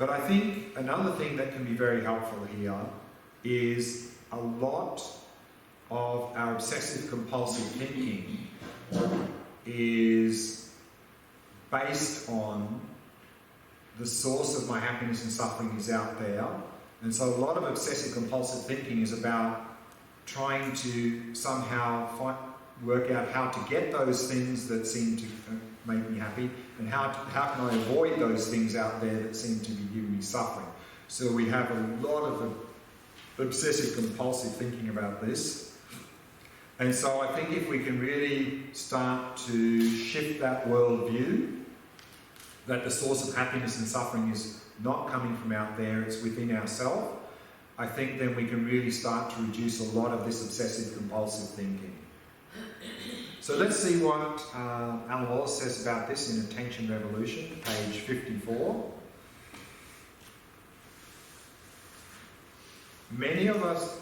But I think another thing that can be very helpful here is a lot of our obsessive compulsive thinking is based on the source of my happiness and suffering is out there. And so a lot of obsessive compulsive thinking is about trying to somehow work out how to get those things that seem to make me happy, and how can I avoid those things out there that seem to be giving me suffering. So we have a lot of obsessive compulsive thinking about this. And so I think if we can really start to shift that worldview, that the source of happiness and suffering is not coming from out there, it's within ourselves, I think then we can really start to reduce a lot of this obsessive compulsive thinking. So let's see what Alan Wallace says about this in Attention Revolution, page 54. Many of us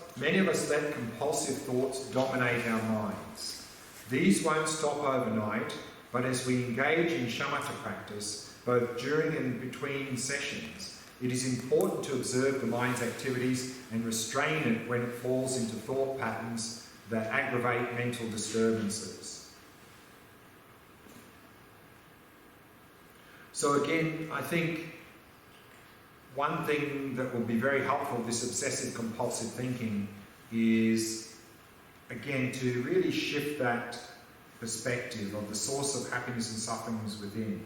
let compulsive thoughts dominate our minds. These won't stop overnight, but as we engage in Shamatha practice, both during and between sessions, it is important to observe the mind's activities and restrain it when it falls into thought patterns that aggravate mental disturbances. So again, I think one thing that will be very helpful with this obsessive compulsive thinking is, again, to really shift that perspective of the source of happiness and suffering is within,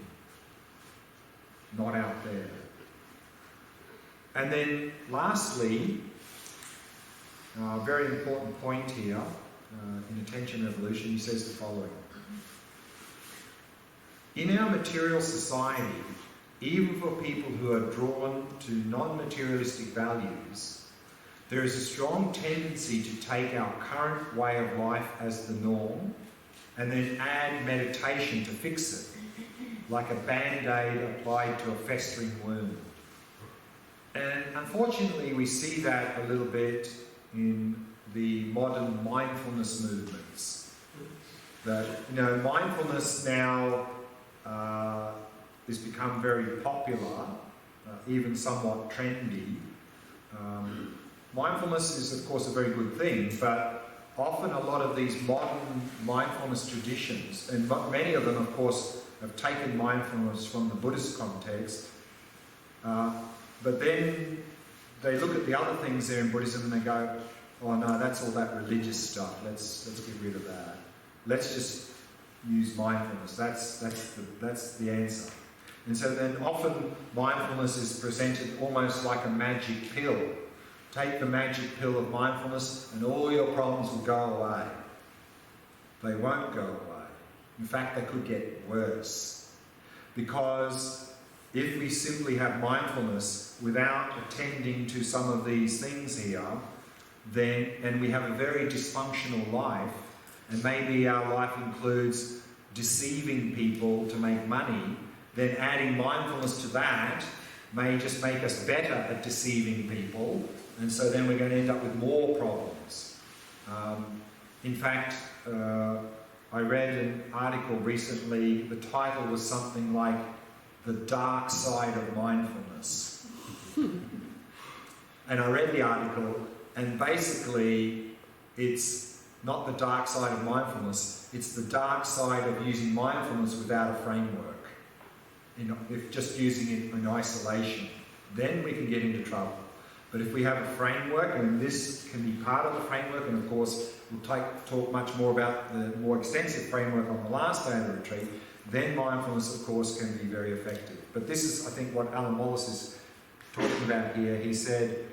not out there. And then lastly, a very important point here in Attention Revolution, he says the following. In our material society, even for people who are drawn to non-materialistic values, there is a strong tendency to take our current way of life as the norm and then add meditation to fix it, like a band-aid applied to a festering wound. And unfortunately, we see that a little bit in the modern mindfulness movements. That, mindfulness now has become very popular, even somewhat trendy. Mindfulness is, of course, a very good thing, but often a lot of these modern mindfulness traditions, and many of them, of course, have taken mindfulness from the Buddhist context, but then they look at the other things there in Buddhism and they go, oh no, that's all that religious stuff, let's get rid of that. Let's just use mindfulness, that's the answer. And so then often mindfulness is presented almost like a magic pill. Take the magic pill of mindfulness and all your problems will go away. They won't go away. In fact, they could get worse. Because if we simply have mindfulness without attending to some of these things here, and we have a very dysfunctional life, and maybe our life includes deceiving people to make money, then adding mindfulness to that may just make us better at deceiving people, and so then we're going to end up with more problems. In fact, I read an article recently, the title was something like The Dark Side of Mindfulness. And I read the article, and basically it's not the dark side of mindfulness, it's the dark side of using mindfulness without a framework. If just using it in isolation, then we can get into trouble. But if we have a framework, and this can be part of the framework, and of course we'll talk much more about the more extensive framework on the last day of the retreat, then mindfulness, of course, can be very effective. But this is, I think, what Alan Wallace is talking about here. He said,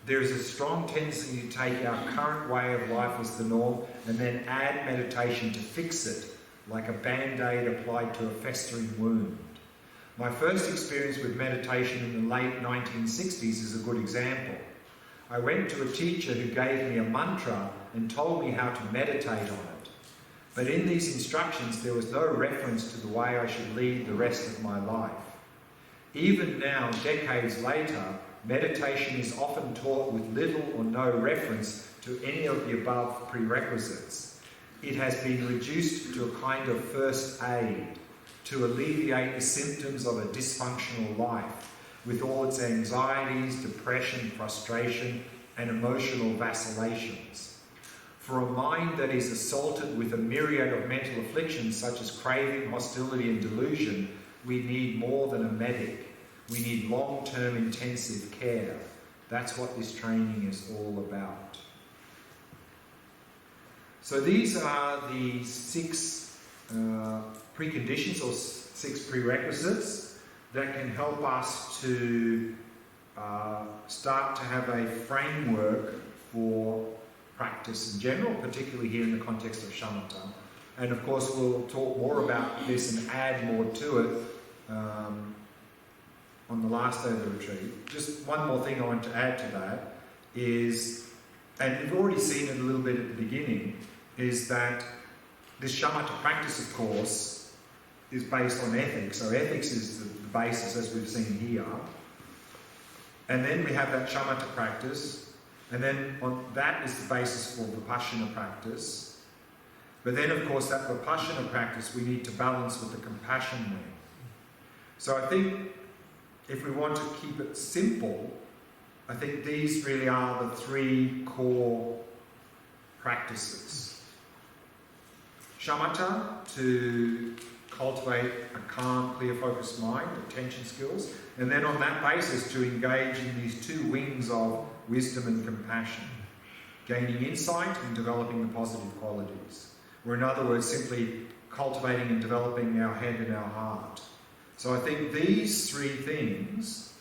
there is a strong tendency to take our current way of life as the norm and then add meditation to fix it, like a band-aid applied to a festering wound. My first experience with meditation in the late 1960s is a good example. I went to a teacher who gave me a mantra and told me how to meditate on it. But in these instructions, there was no reference to the way I should lead the rest of my life. Even now, decades later, meditation is often taught with little or no reference to any of the above prerequisites. It has been reduced to a kind of first aid. to alleviate the symptoms of a dysfunctional life, with all its anxieties, depression, frustration, and emotional vacillations. For a mind that is assaulted with a myriad of mental afflictions such as craving, hostility, and delusion, we need more than a medic. We need long-term intensive care. That's what this training is all about. So these are the 6 preconditions or 6 prerequisites that can help us to start to have a framework for practice in general, particularly here in the context of Shamatha. And of course we'll talk more about this and add more to it on the last day of the retreat. Just one more thing I want to add to that is, and you've already seen it a little bit at the beginning, is that this Shamatha practice, of course, is based on ethics. So ethics is the basis, as we've seen here. And then we have that Shamatha practice, and then that is the basis for Vipashyana practice. But then, of course, that Vipashyana practice we need to balance with the compassion wing. So I think if we want to keep it simple, I think these really are the 3 core practices. Shamatha, to cultivate a calm, clear, focused mind, attention skills, and then on that basis to engage in these 2 wings of wisdom and compassion, gaining insight and developing the positive qualities. Or in other words, simply cultivating and developing our head and our heart. So I think these 3 things,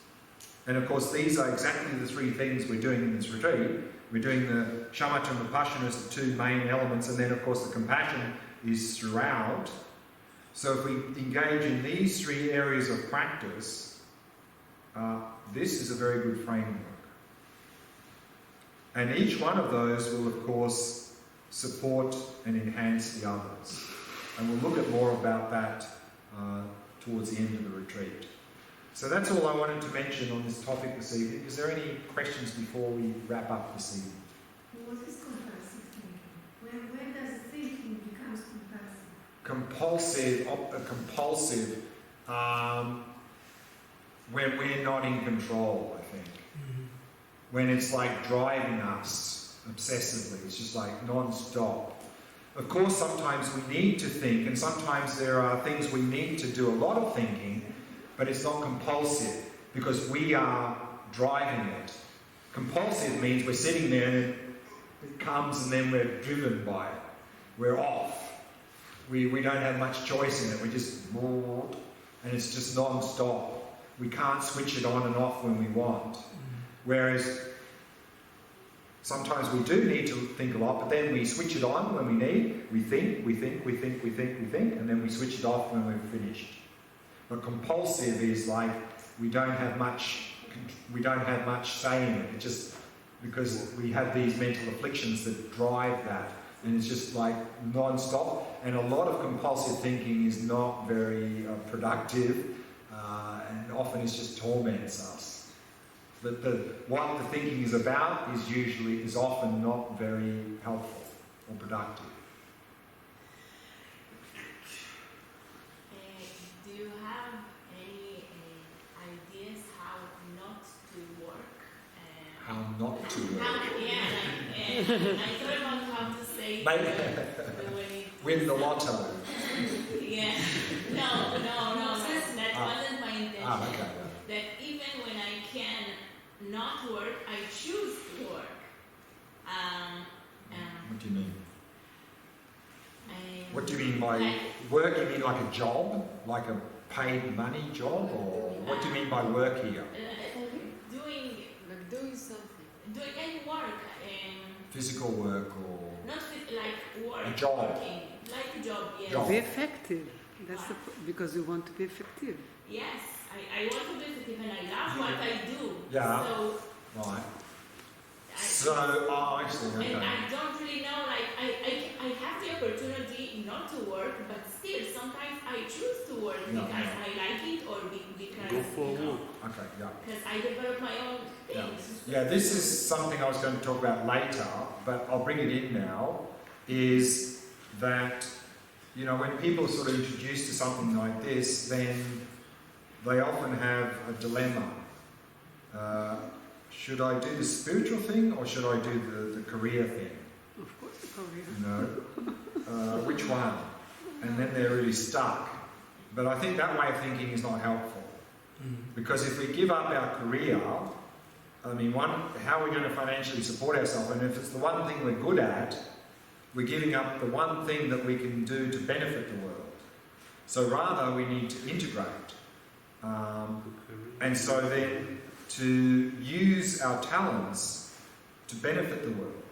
and of course these are exactly the 3 things we're doing in this retreat. We're doing the Shamatha and Vipashyana as the 2 main elements, and then of course the compassion is throughout. So if we engage in these 3 areas of practice, this is a very good framework. And each one of those will of course support and enhance the others. And we'll look at more about that towards the end of the retreat. So that's all I wanted to mention on this topic this evening. Is there any questions before we wrap up this evening? What is compulsive thinking? When does thinking become compulsive? When we're not in control, I think. Mm-hmm. When it's like driving us obsessively, it's just like non-stop. Of course, sometimes we need to think, and sometimes there are things we need to do a lot of thinking, but it's not compulsive because we are driving it. Compulsive means we're sitting there and it comes and then we're driven by it. We're off. We don't have much choice in it. We just, and it's just non-stop. We can't switch it on and off when we want. Whereas sometimes we do need to think a lot, but then we switch it on when we need. We think, and then we switch it off when we're finished. But compulsive is like we don't have much say in it. It's just because we have these mental afflictions that drive that, and it's just like non-stop. And a lot of compulsive thinking is not very productive, and often it just torments us. But what the thinking is about is often not very helpful or productive. Do you have any ideas how not to work? How not to work? I thought about how to say win the lotto. Yeah. No, that wasn't my intention. Okay. That even when I can not work, I choose to work. What do you mean? What do you mean by work? You mean like a job? Like a paid money job? Or what do you mean by work here? Doing something. Doing any work. Physical work or... Not like work. A job. Working. Like a job, yes. Job. Be effective. That's because you want to be effective. Yes, I want to be effective and I love what I do. Yeah. So, right. I see. Okay. And I don't really know, like, I have the opportunity not to work, but still, sometimes I choose to work because I like it or because, go forward. Okay, yeah. Because I develop my own things. Yeah, this is something I was going to talk about later, but I'll bring it in now, is that you know, when people are sort of introduced to something like this, then they often have a dilemma. Should I do the spiritual thing or should I do the career thing? Of course, the career. You know, which one? And then they're really stuck. But I think that way of thinking is not helpful. Because if we give up our career, I mean, how are we going to financially support ourselves? And if it's the one thing we're good at, we're giving up the one thing that we can do to benefit the world. So rather, we need to integrate. And so then to use our talents to benefit the world.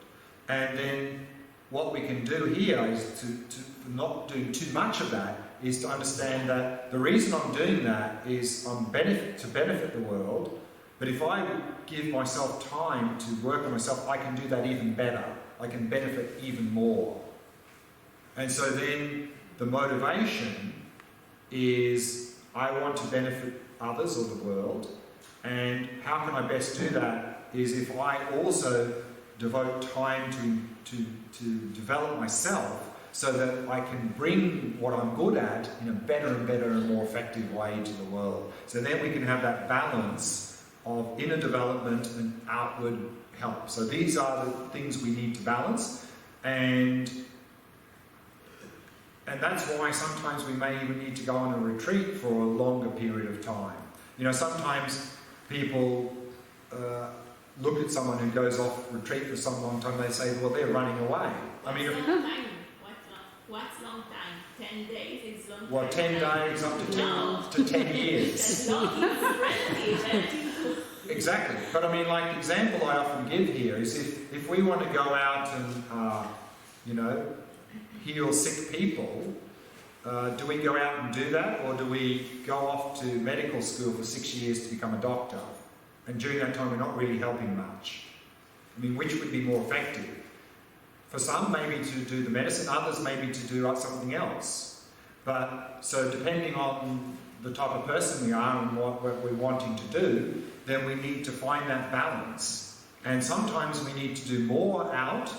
And then what we can do here is to not do too much of that, is to understand that the reason I'm doing that is to benefit the world. But if I give myself time to work on myself, I can do that even better. I can benefit even more. And so then the motivation is I want to benefit others or the world. And how can I best do that is if I also devote time to develop myself so that I can bring what I'm good at in a better and better and more effective way to the world. So then we can have that balance of inner development and outward help. So these are the things we need to balance, and that's why sometimes we may even need to go on a retreat for a longer period of time. You know, sometimes people look at someone who goes off retreat for some long time, they say, well, they're running away. I mean, what's long time? 10 days is long time. Well, 10 days up to 10 years. That's not friendly. Exactly. But I mean, like the example I often give here is if we want to go out and, you know, heal sick people, do we go out and do that, or do we go off to medical school for 6 years to become a doctor? And during that time, we're not really helping much. I mean, which would be more effective? For some, maybe to do the medicine, others maybe to do something else. But so depending on the type of person we are and what we're wanting to do, then we need to find that balance. And sometimes we need to do more out,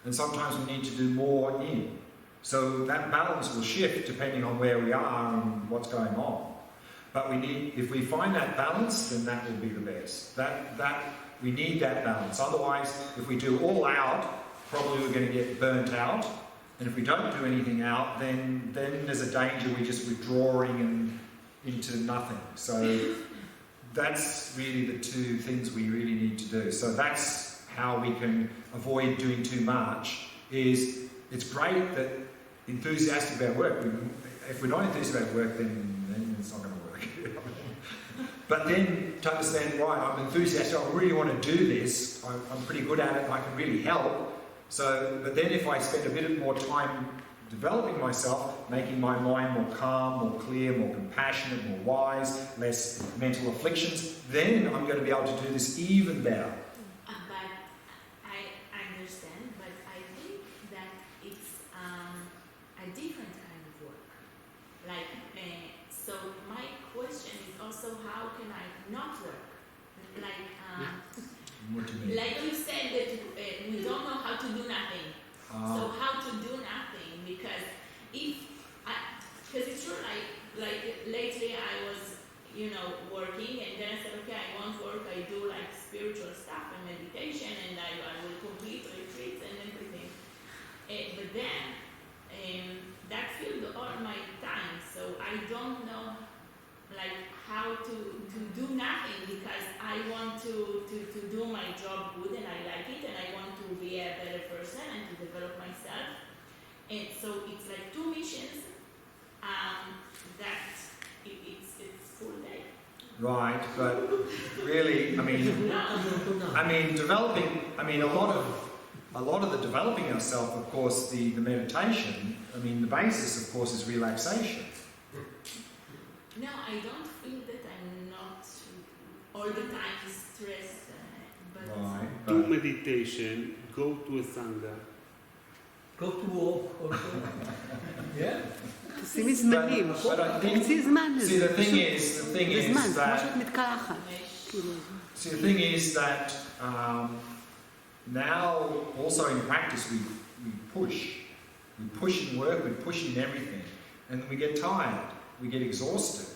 and sometimes we need to do more in. So that balance will shift depending on where we are and what's going on. But if we find that balance, then that will be the best. We need that balance. Otherwise, if we do all out, probably we're going to get burnt out. And if we don't do anything out, then there's a danger we're just withdrawing into nothing. So that's really the two things we really need to do. So that's how we can avoid doing too much. It's great that enthusiastic about work. If we're not enthusiastic about work, then it's not going to work. But then to understand, right, I'm enthusiastic, I really want to do this, I'm pretty good at it, I can really help. So, but then if I spend a bit more time developing myself, making my mind more calm, more clear, more compassionate, more wise, less mental afflictions, then I'm going to be able to do this even better. But I understand, but I think that it's a different kind of work. Like, so my question is also, how can I not work? Like, what do you mean? like you said that we don't know how to do nothing. So how to do nothing? Because it's true. Like lately I was, working, and then I said, okay, I won't work. I do like spiritual stuff and meditation, and I will complete retreats and everything. But then that filled all my time. So I don't know, like, how to do nothing, because I want to do my job good and I like it and I want to be a better person and to develop myself. And so it's like two missions that it's full day. Right, but really, a lot of the developing ourselves, of course, the meditation, the basis, of course, is relaxation. No, I don't feel that I'm not all the time stressed. Right. Do meditation, go to a sangha. Go to walk also. Yeah. תשימי זמנים. תמציא זמן לזה. See, the thing is כמו שאת מתקלחת. See, the thing is that now, also in practice, we We push in work, we push in everything, and we get tired, we get exhausted,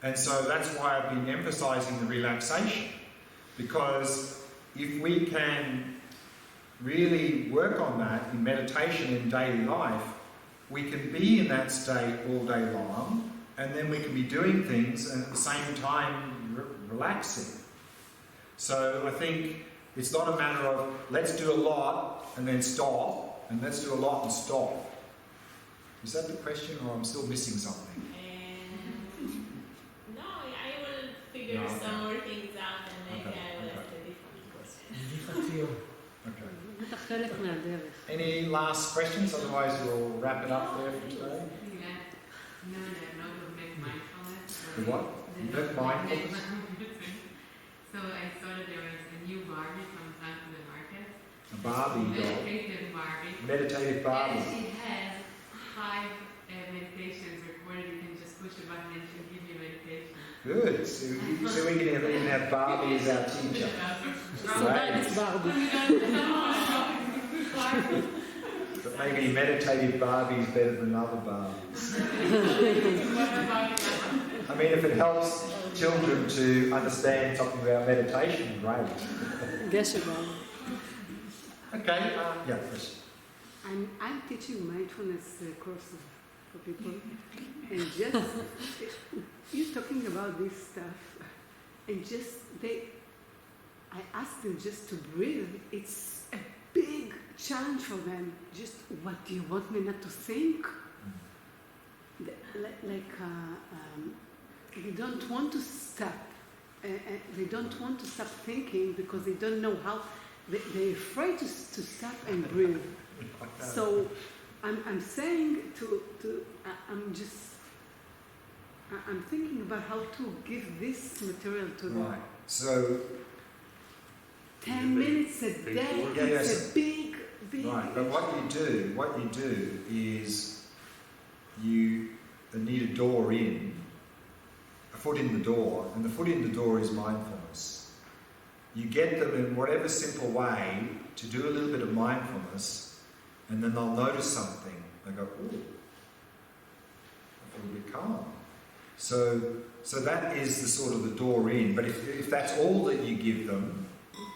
And so that's why I've been emphasizing the relaxation, because if we can really work on that in meditation in daily life, we can be in that state all day long, and then we can be doing things and at the same time relaxing. So I think it's not a matter of let's do a lot and then stop, and let's do a lot and stop. Is that the question, or I'm still missing something? No, I will figure some more things out, and maybe I will ask a different question. Okay. בטח חלק מהדרך. Any last questions? Otherwise we'll wrap it up there for today. The what? The mindfulness? So I saw that there was a new Barbie from front of the market. A Barbie doll. Meditative Barbie. Meditative Barbie. And she has 5 meditations recorded. You can just push a button and she'll give you meditation. Good. So we can even have Barbie as our teacher. But maybe meditative Barbie is better than other Barbies. I mean, if it helps children to understand something about meditation, great. Okay, yeah, Chris. I'm teaching mindfulness courses for people, and just you're talking about this stuff, and I asked them just to breathe. It's a big challenge for them. Just, what do you want me not to think? They don't want to stop. They don't want to stop thinking because they don't know how. They're afraid to stop and breathe. So I'm saying I'm thinking about how to give this material to them. Right. So 10 minutes a day. It's a big. Right. But what you do is you need a door in, a foot in the door, and the foot in the door is mindfulness. You get them in whatever simple way to do a little bit of mindfulness, and then they'll notice something. They go, ooh, I feel a bit calm. So that is the sort of the door in. But if that's all that you give them,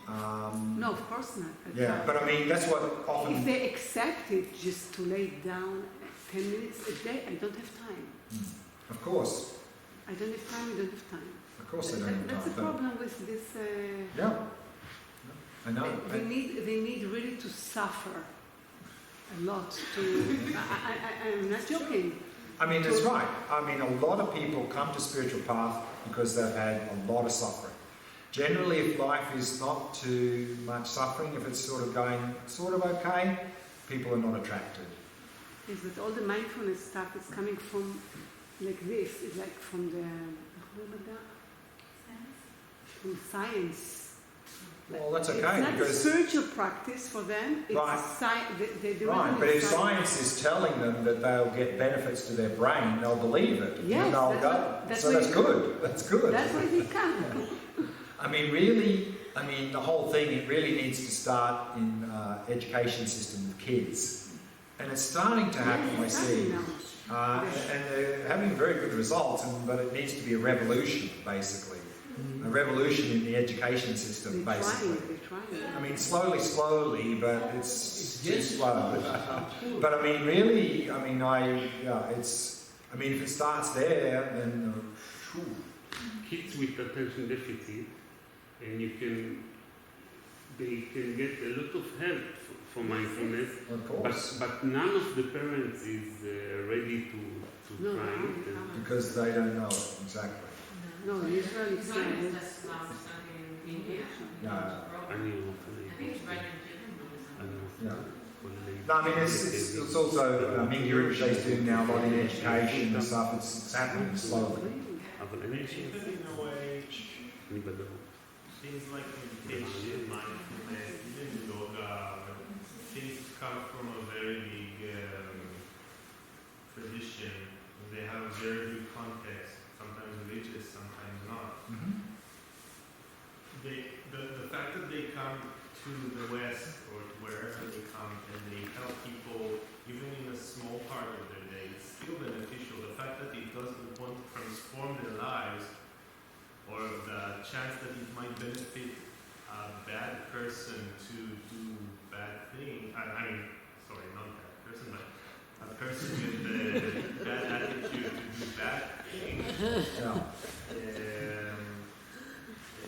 no, of course not. Yeah, but I mean that's what often. If they accept it, just to lay down 10 minutes a day, I don't have time. Of course. I don't have time. I don't have time. Of course, they don't have time. That's the problem with this. Yeah, I know. They need really to suffer a lot. I'm not joking. I mean, that's right. I mean, a lot of people come to spiritual path because they've had a lot of suffering. Generally, if life is not too much suffering, if it's sort of going sort of okay, people are not attracted. Yes, but all the mindfulness stuff is coming from like this. It's like from the science. Well, that's okay. It's not because a spiritual practice for them. It's right, but if science is telling them that they'll get benefits to their brain, they'll believe it. Yes, and they'll go. So that's good. That's good. That's why they come. I mean, really, the whole thing, it really needs to start in education system with kids. And it's starting to happen, I see. And they're having very good results, but it needs to be a revolution, basically. A revolution in the education system, basically. They're trying. I mean, slowly, but it's too slow. But I mean, really, if it starts there, then... Kids with attention deficit, and they can get a lot of help from mindfulness, Of course. but none of the parents is ready to try it. Because they don't know it, exactly. No, usually it's something in India. No. I know. I think it's right in Japan. Yeah. No, I mean, it's also, India is doing now a lot in education and stuff. It's happening slowly. In a way, things like meditation, mindfulness, even yoga, things come from a very big tradition. They have a very big context, sometimes religious, sometimes not. Mm-hmm. The fact that they come to the West or to wherever they come and they help people lives, or the chance that it might benefit a bad person to do bad things. I mean, sorry, not bad person, but a person with a bad attitude to do bad things. Yeah.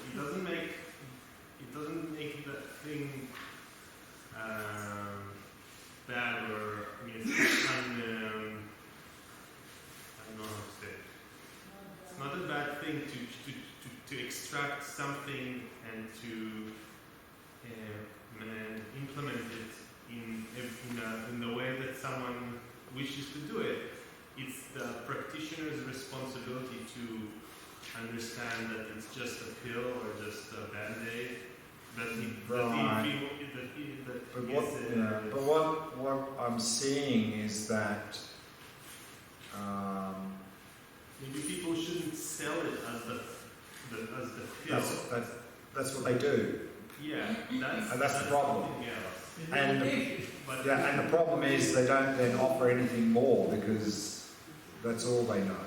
It doesn't make that thing bad, or I mean, I don't know how to say it. It's not a bad thing to extract something and to implement it in the way that someone wishes to do it. It's the practitioner's responsibility to understand that it's just a pill or just a band-aid. But what I'm seeing is that maybe people shouldn't sell it as the pill. that's what they do. Yeah, That's the problem. Else. And the problem is they don't then offer anything more because that's all they know.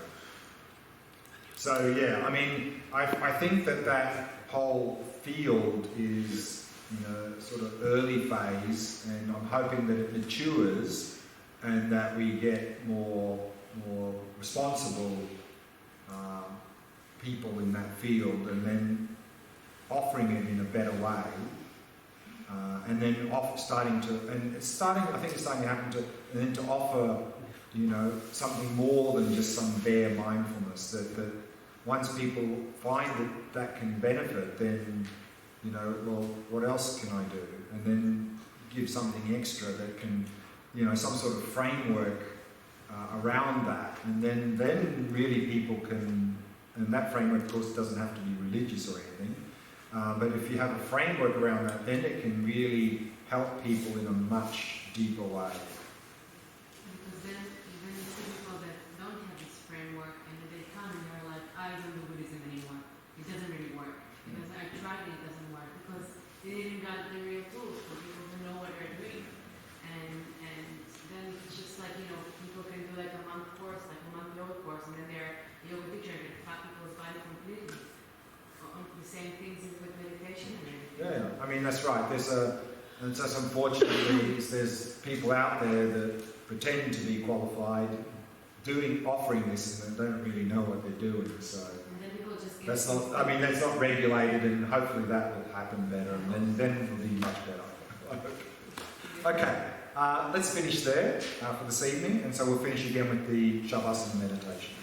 So yeah, I mean, I think that whole field is sort of early phase, and I'm hoping that it matures and that we get more responsible people in that field, and then offering it in a better way, and then I think it's starting to happen and then to offer something more than just some bare mindfulness, that once people find that can benefit, then well, what else can I do? And then give something extra that can, some sort of framework around that, and then really people can, and that framework of course doesn't have to be religious or anything, but if you have a framework around that, then it can really help people in a much deeper way. Because then you see people that don't have this framework, and then they come and they're like, I don't do Buddhism anymore. It doesn't really work. Because I tried it, it doesn't work. Because they didn't got the real tools for people who know what they're doing. And then it's just like, people can do like a month course, like a month yoga course, and then their yoga teacher can cut people's body completely. The same things as with meditation and everything. Yeah, I mean that's right. And so unfortunately there's people out there that pretend to be qualified, offering this, and they don't really know what they're doing. So and then people just get that's not regulated, and hopefully that will happen better, and then it will be much better. Okay, let's finish there for this evening, and so we'll finish again with the Shavasana meditation.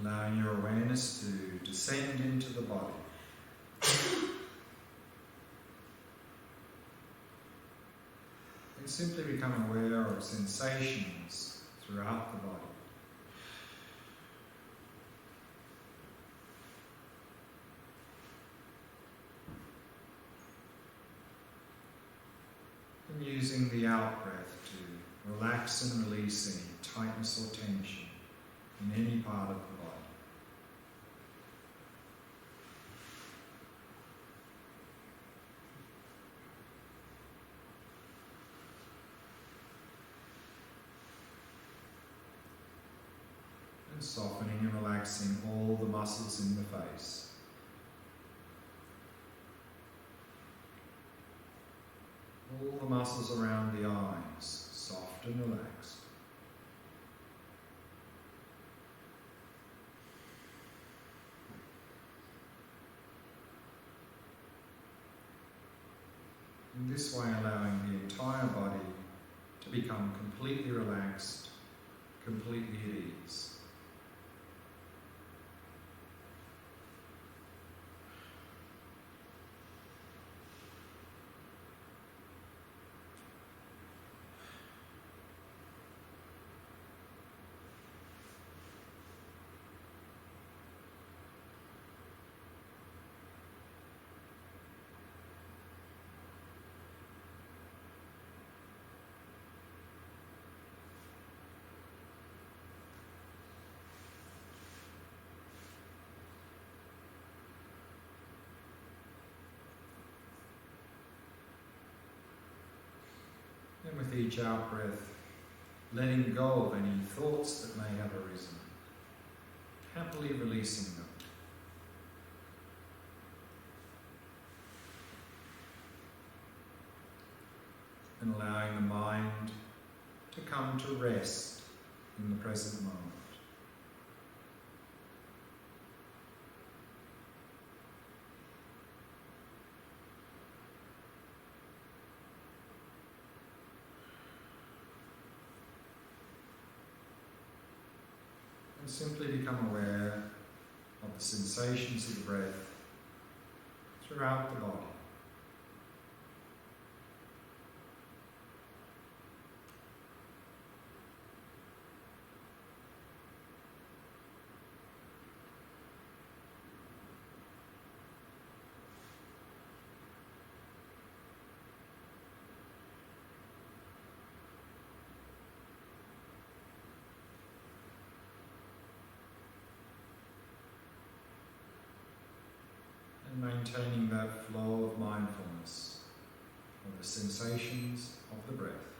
Allowing your awareness to descend into the body. And simply become aware of sensations throughout the body. And using the out breath to relax and release any tightness or tension in any part of the body. And softening and relaxing all the muscles in the face. All the muscles around the eyes, soft and relaxed. In this way, allowing the entire body to become completely relaxed, completely at ease. And with each out breath, letting go of any thoughts that may have arisen, happily releasing them. And allowing the mind to come to rest in the present moment. And simply become aware of the sensations of the breath throughout the body. And maintaining that flow of mindfulness of the sensations of the breath.